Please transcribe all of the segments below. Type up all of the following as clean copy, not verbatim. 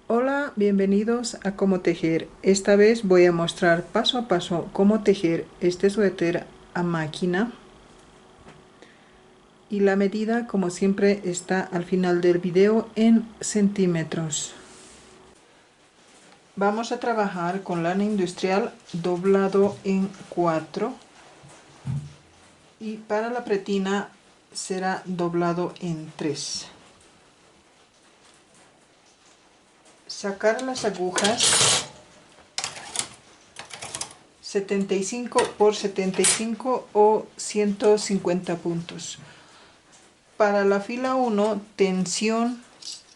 Hola, bienvenidos a Cómo Tejer. Esta vez voy a mostrar paso a paso cómo tejer este suéter a máquina. Y la medida, como siempre, está al final del video en centímetros. Vamos a trabajar con lana industrial doblado en 4. Y para la pretina será doblado en 3. Sacar las agujas 75 por 75 o 150 puntos. Para la fila 1, tensión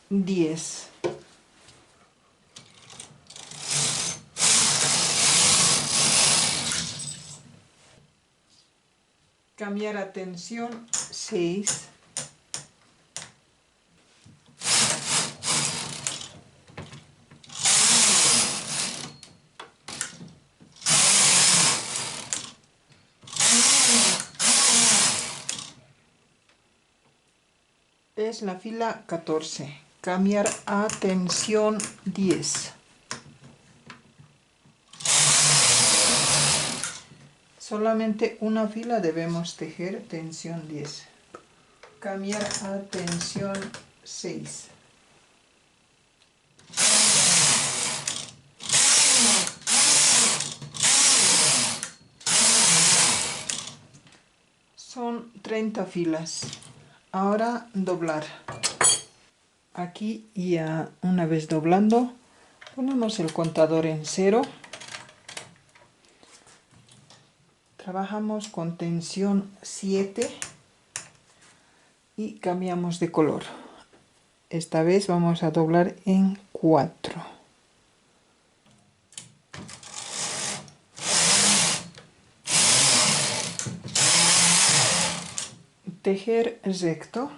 10. Cambiar a tensión 6. Es la fila 14. Cambiar a tensión 10. Solamente una fila debemos tejer tensión 10. Cambiar a tensión 6. Son 30 filas. Ahora doblar. Aquí ya una vez doblando, ponemos el contador en 0. Trabajamos con tensión 7 y cambiamos de color. Esta vez vamos a doblar en 4. Tejer recto.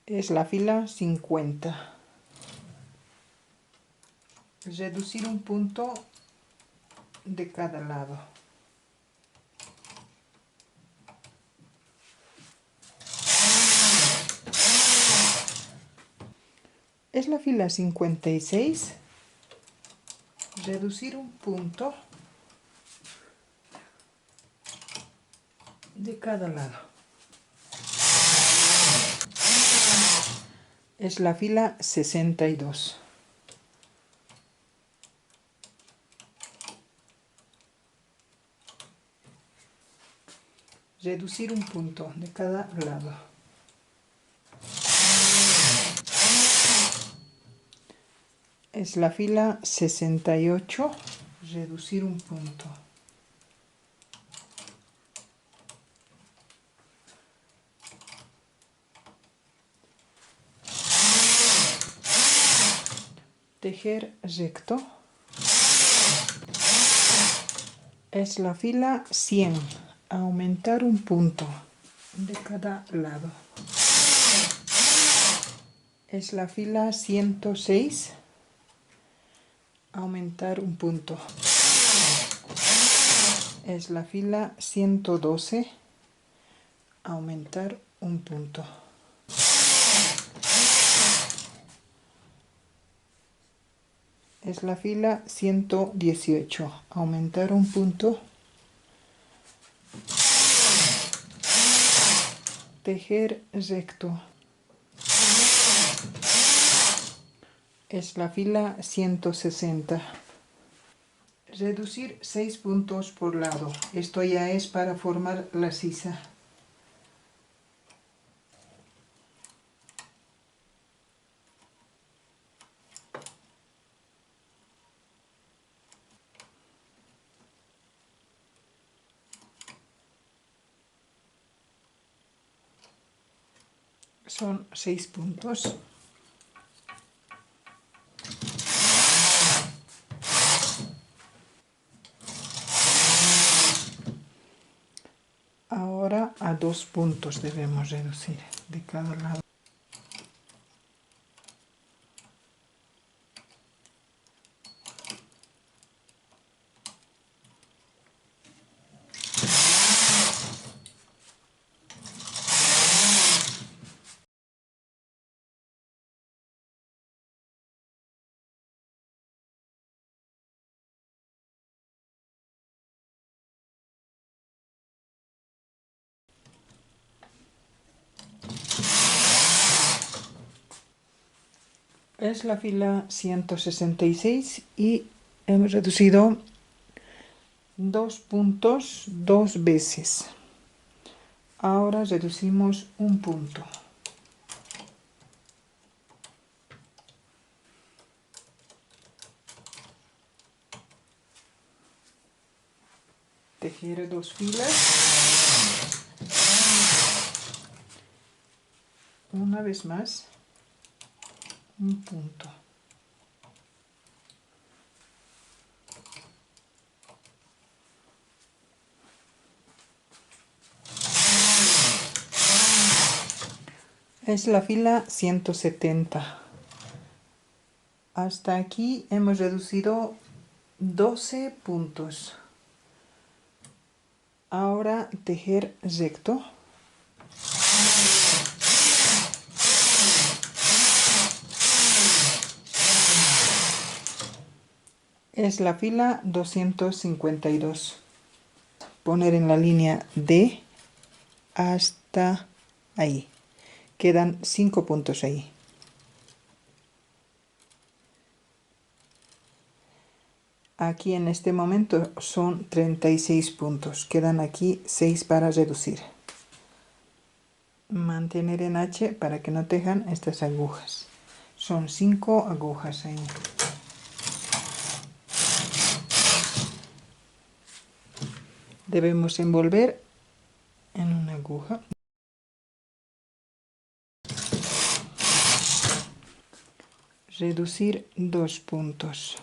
Es la fila 50. Reducir un punto de cada lado. Es la fila 56. Reducir un punto de cada lado. Es la fila 62. Reducir un punto de cada lado. Es la fila 68. Reducir un punto. Tejer recto. Es la fila 100. Aumentar un punto de cada lado. Es la fila 106. Aumentar un punto. Es la fila 112. Aumentar un punto. Es la fila 118. Aumentar un punto. Tejer recto. Es la fila 160. Reducir 6 puntos por lado. Esto ya es para formar la sisa. Son 6 puntos. Ahora a 2 puntos debemos reducir de cada lado. Es la fila 166 y hemos reducido 2 puntos 2 veces. Ahora reducimos un punto. Tejer 2 filas. Una vez más, un punto. Es la fila 170. Hasta aquí hemos reducido 12 puntos. Ahora tejer recto. Es la fila 252. Poner en la línea D hasta ahí. Quedan 5 puntos ahí. Aquí en este momento son 36 puntos. Quedan aquí 6 para reducir. Mantener en H para que no tejan estas agujas. Son 5 agujas ahí. Debemos envolver en una aguja. Reducir 2 puntos.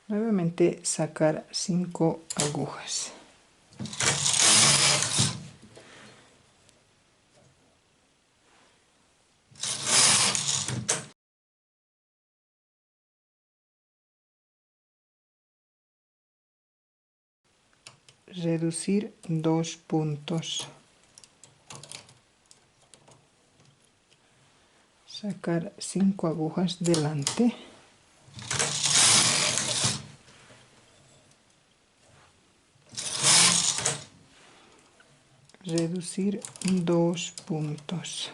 Nuevamente sacar 5 agujas. Reducir 2 puntos. Sacar 5 agujas delante. Reducir 2 puntos.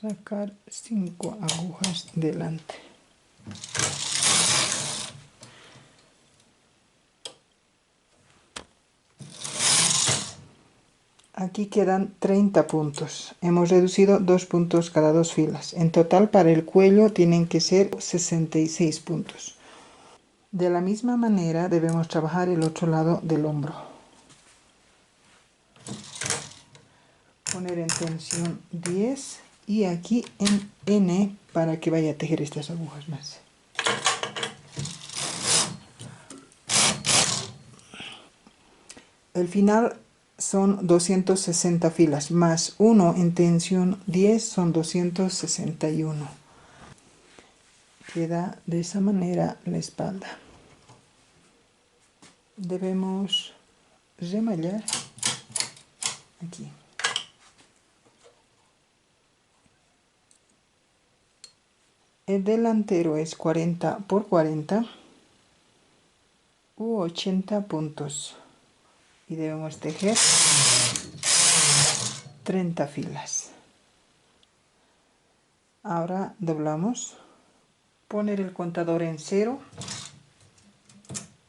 Sacar 5 agujas delante. Aquí quedan 30 puntos. Hemos reducido 2 puntos cada 2 filas. En total para el cuello tienen que ser 66 puntos. De la misma manera debemos trabajar el otro lado del hombro. Poner en tensión 10 y aquí en N para que vaya a tejer estas agujas más. El final son 260 filas, más 1 en tensión 10 son 261. Queda de esa manera la espalda. Debemos remallar aquí. El delantero es 40 por 40 u 80 puntos. Y debemos tejer 30 filas. Ahora doblamos. Poner el contador en 0.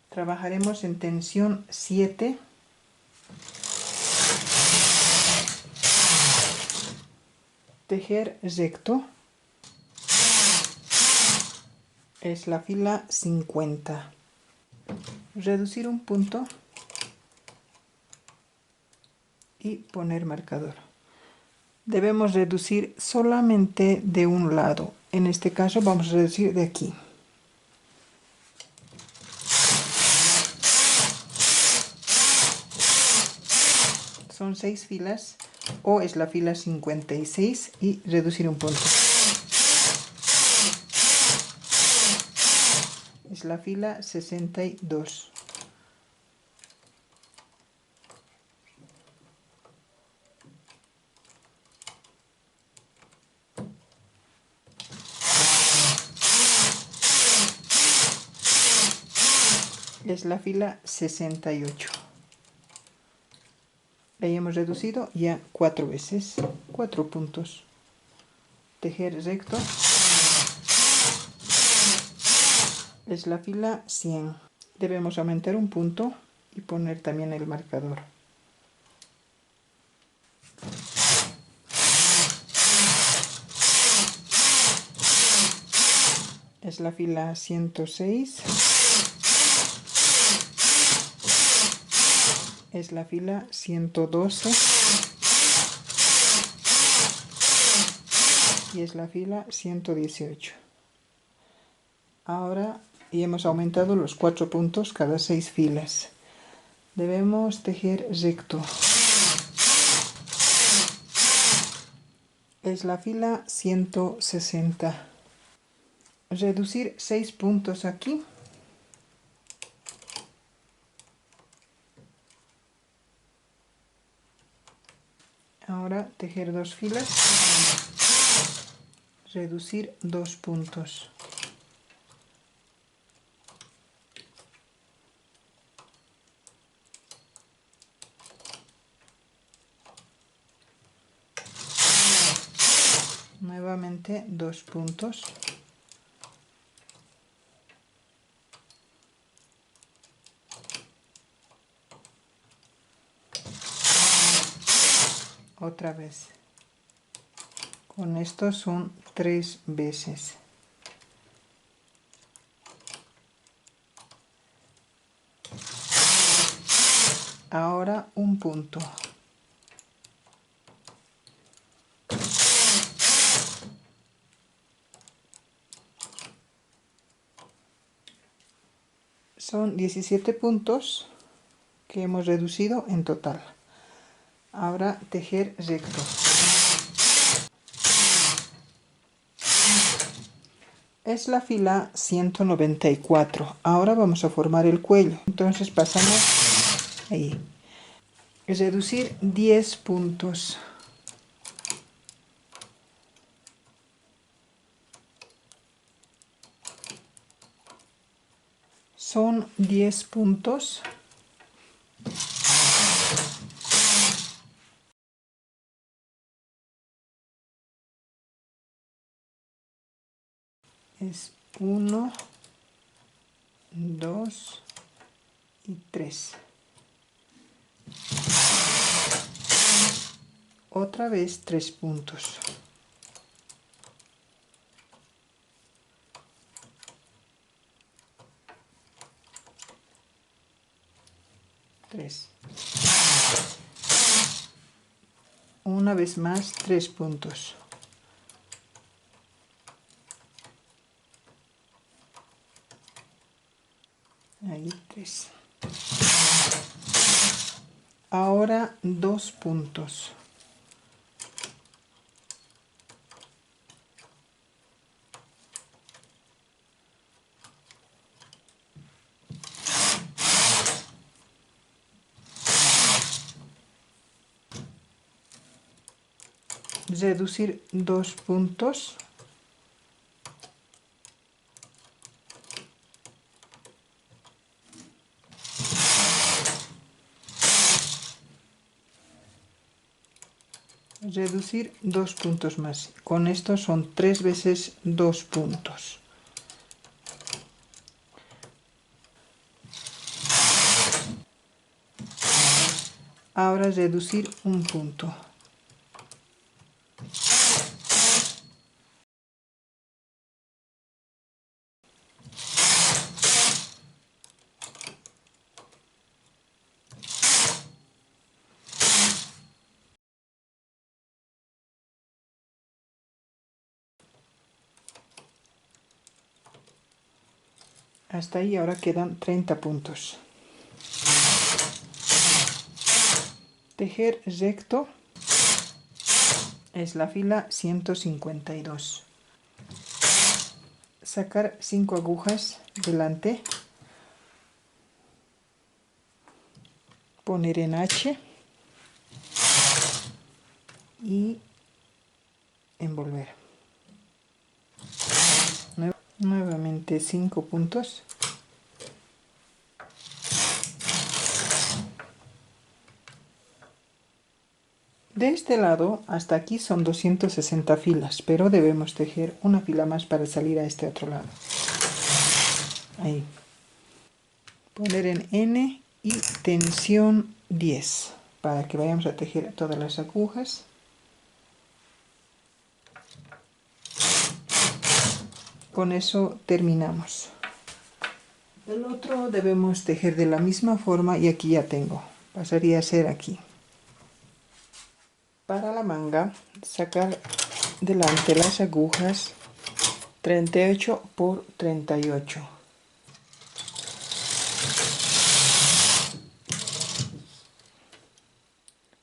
Trabajaremos en tensión 7. Tejer recto. Es la fila 50. Reducir un punto y poner marcador. Debemos reducir solamente de un lado. En este caso vamos a reducir de aquí. Son 6 filas o es la fila 56 y reducir un punto. Es la fila 62. Es la fila 68. La hemos reducido ya 4 veces, 4 puntos. Tejer recto. Es la fila 100. Debemos aumentar un punto y poner también el marcador. Es la fila 106. Es la fila 112. Y es la fila 118. Ahora y hemos aumentado los 4 puntos cada 6 filas. Debemos tejer recto. Es la fila 160. Reducir 6 puntos aquí. Ahora tejer 2 filas. Reducir 2 puntos. Nuevamente 2 puntos. Otra vez. Con esto son 3 veces. Ahora un punto. Son 17 puntos que hemos reducido en total. Ahora tejer recto. Es la fila 194. Ahora vamos a formar el cuello. Entonces pasamos ahí. Reducir 10 puntos. Son 10 puntos. Es 1, 2 y 3. Otra vez 3 puntos. Una vez más 3 puntos. Ahí 3. Ahora 2 puntos. Reducir 2 puntos. Reducir 2 puntos más. Con esto son 3 veces 2 puntos. Ahora reducir un punto. Hasta ahí ahora quedan 30 puntos. Tejer recto es la fila 152. Sacar 5 agujas delante. Poner en H. Y envolver. Nuevamente 5 puntos. De este lado hasta aquí son 260 filas, pero debemos tejer una fila más para salir a este otro lado. Ahí. Poner en N y tensión 10 para que vayamos a tejer todas las agujas. Con eso terminamos. El otro debemos tejer de la misma forma y aquí ya tengo. Pasaría a ser aquí. Para la manga, sacar delante las agujas 38 por 38.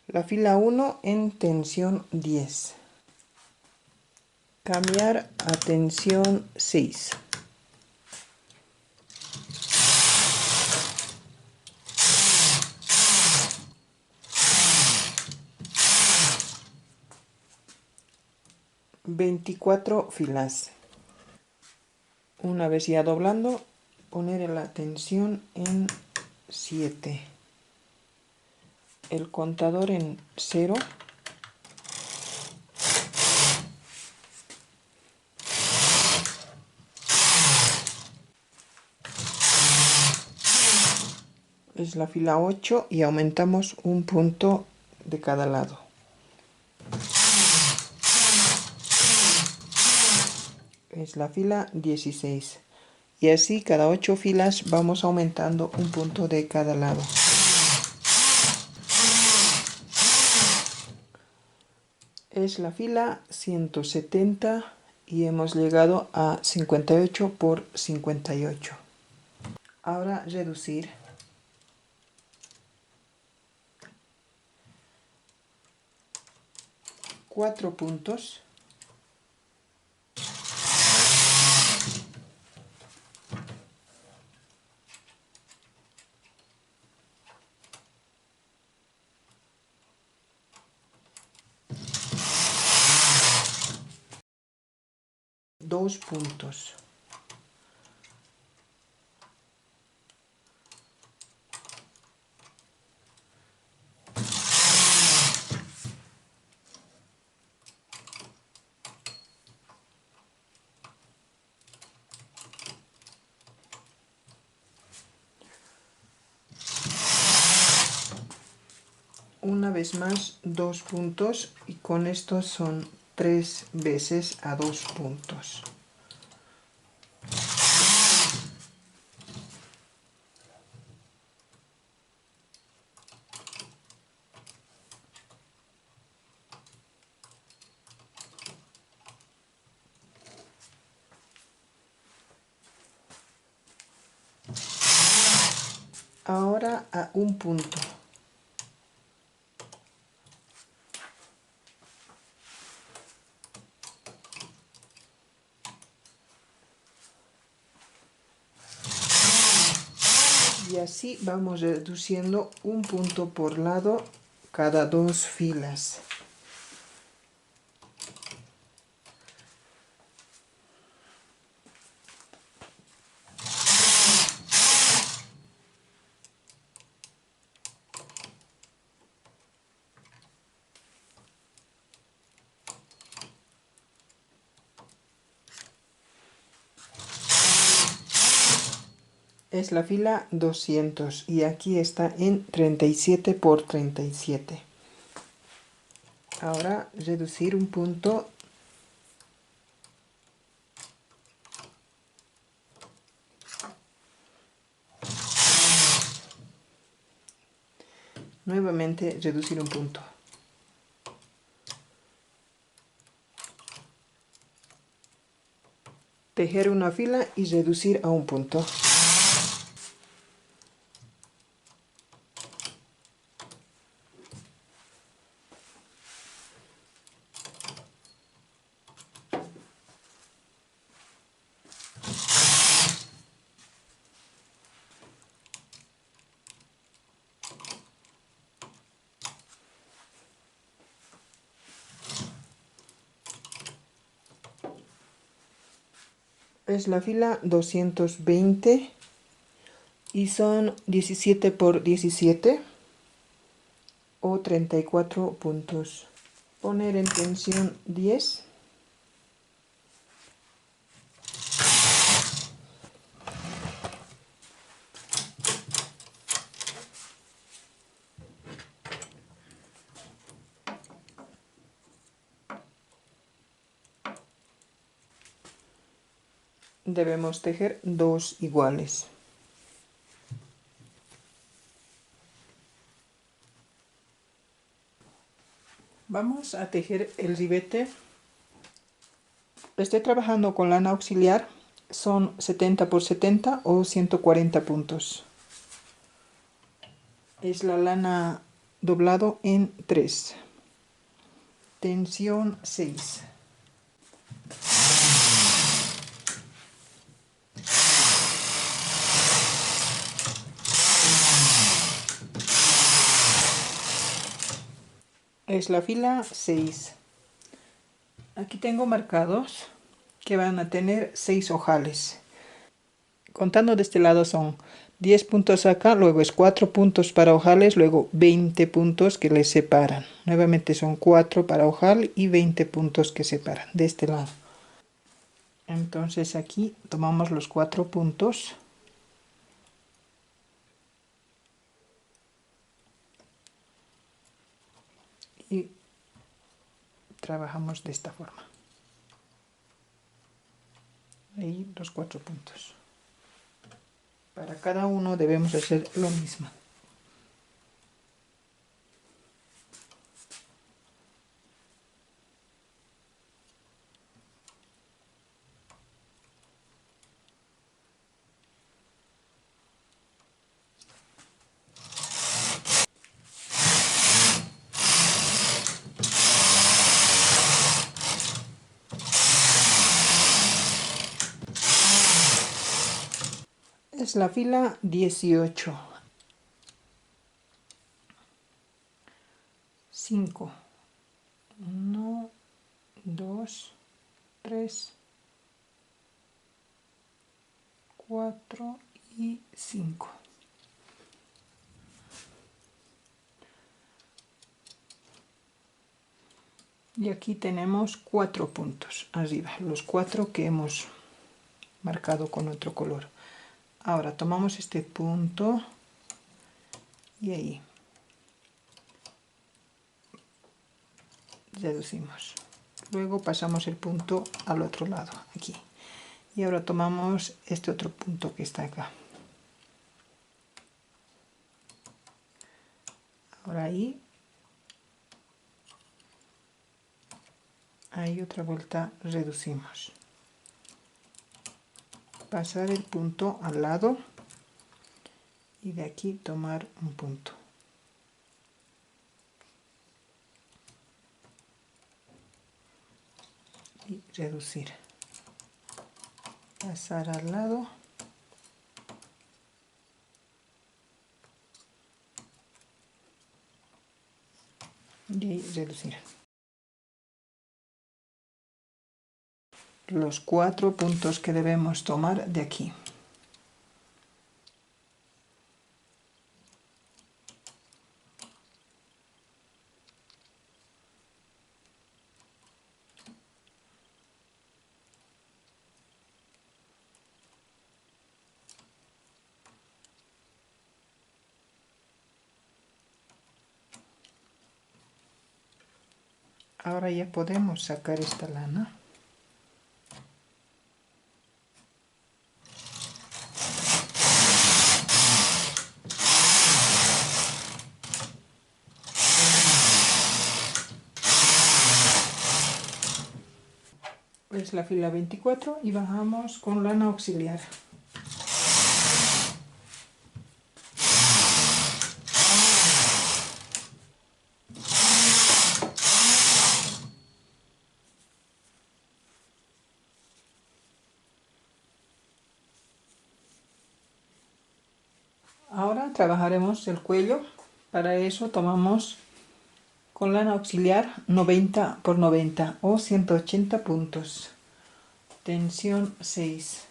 La fila 1 en tensión 10. Cambiar a tensión 6. ...24 filas. Una vez ya doblando, poner la tensión en 7. El contador en 0. Es la fila 8 y aumentamos un punto de cada lado. Es la fila 16. Y así cada 8 filas vamos aumentando un punto de cada lado. Es la fila 170 y hemos llegado a 58 por 58. Ahora reducir. Cuatro puntos. Dos puntos. Una vez más 2 puntos y con estos son 3 veces a 2 puntos. Ahora a un punto. Y así vamos reduciendo un punto por lado cada 2 filas. Es la fila 200 y aquí está en 37 por 37. Ahora reducir un punto. Nuevamente reducir un punto. Tejer una fila y reducir a un punto. Es la fila 220 y son 17 por 17 o 34 puntos. Poner en tensión 10. Debemos tejer 2 iguales. Vamos a tejer el ribete. Estoy trabajando con lana auxiliar, son 70 por 70 o 140 puntos. Es la lana doblado en 3. Tensión 6. Es la fila 6. Aquí tengo marcados que van a tener 6 ojales. Contando de este lado son 10 puntos acá, luego es 4 puntos para ojales, luego 20 puntos que les separan. Nuevamente son 4 para ojal y 20 puntos que separan de este lado. Entonces aquí tomamos los 4 puntos. Y trabajamos de esta forma. Ahí los 4 puntos. Para cada uno debemos hacer lo mismo. Es la fila 18. 5. 1, 2, 3, 4 y 5. Y aquí tenemos 4 puntos arriba, los 4 que hemos marcado con otro color. Ahora tomamos este punto y ahí reducimos. Luego pasamos el punto al otro lado, aquí. Y ahora tomamos este otro punto que está acá. Ahora ahí otra vuelta reducimos. Pasar el punto al lado y de aquí tomar un punto. Y reducir. Pasar al lado. Y ahí reducir. Los 4 puntos que debemos tomar de aquí. Ahora ya podemos sacar esta lana. Es la fila 24 y bajamos con lana auxiliar. Ahora trabajaremos el cuello. Para eso tomamos con lana auxiliar 90 por 90 o 180 puntos. Tensión 6.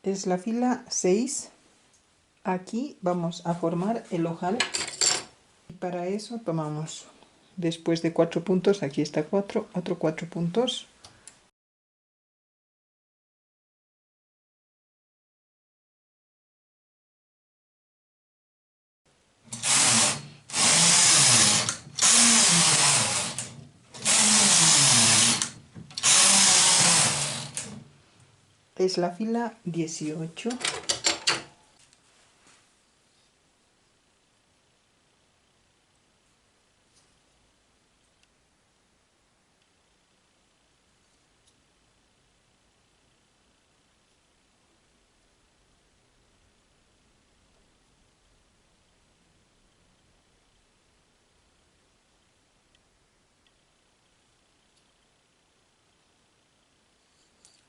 Es la fila 6. Aquí vamos a formar el ojal. Y para eso tomamos, después de 4 puntos, aquí está 4, otro 4 puntos. Es la fila 18.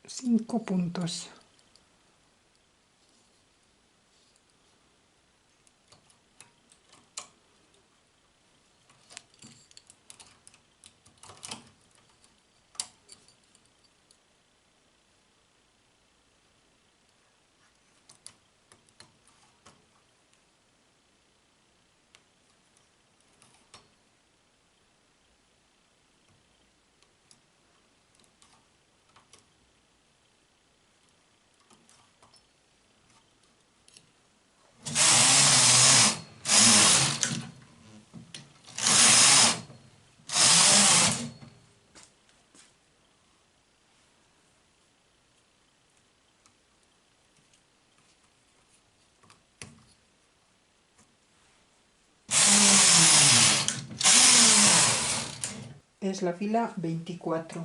Cinco puntos. Es la fila 24.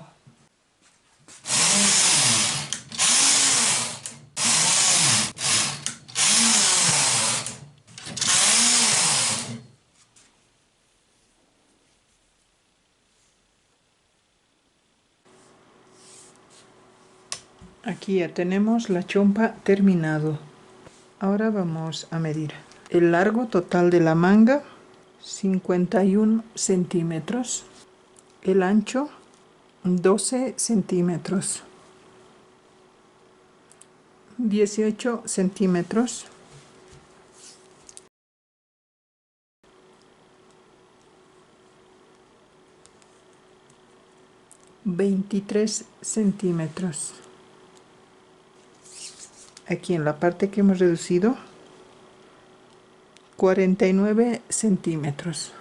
Aquí ya tenemos la chompa terminado. Ahora vamos a medir el largo total de la manga, 51 centímetros. El ancho, 12 centímetros. 18 centímetros. 23 centímetros. Aquí en la parte que hemos reducido, 49 centímetros.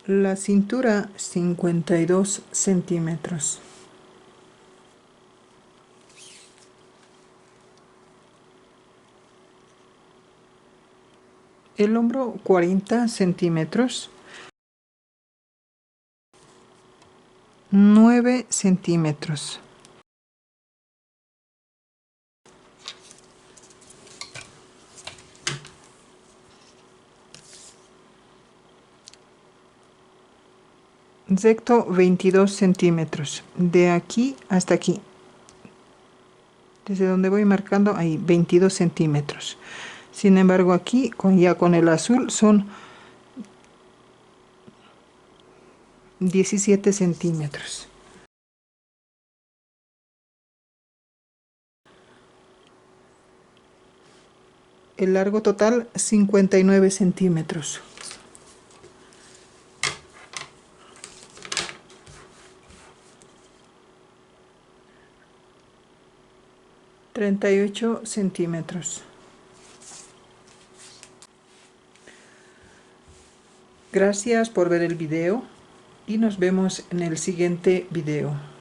La cintura, 52 centímetros. El hombro, 40 centímetros. 9 centímetros. Recto, 22 centímetros. De aquí hasta aquí. Desde donde voy marcando, ahí, 22 centímetros. Sin embargo, aquí, ya con el azul, son 17 centímetros. El largo total, 59 centímetros. ...38 centímetros. Gracias por ver el video y nos vemos en el siguiente video.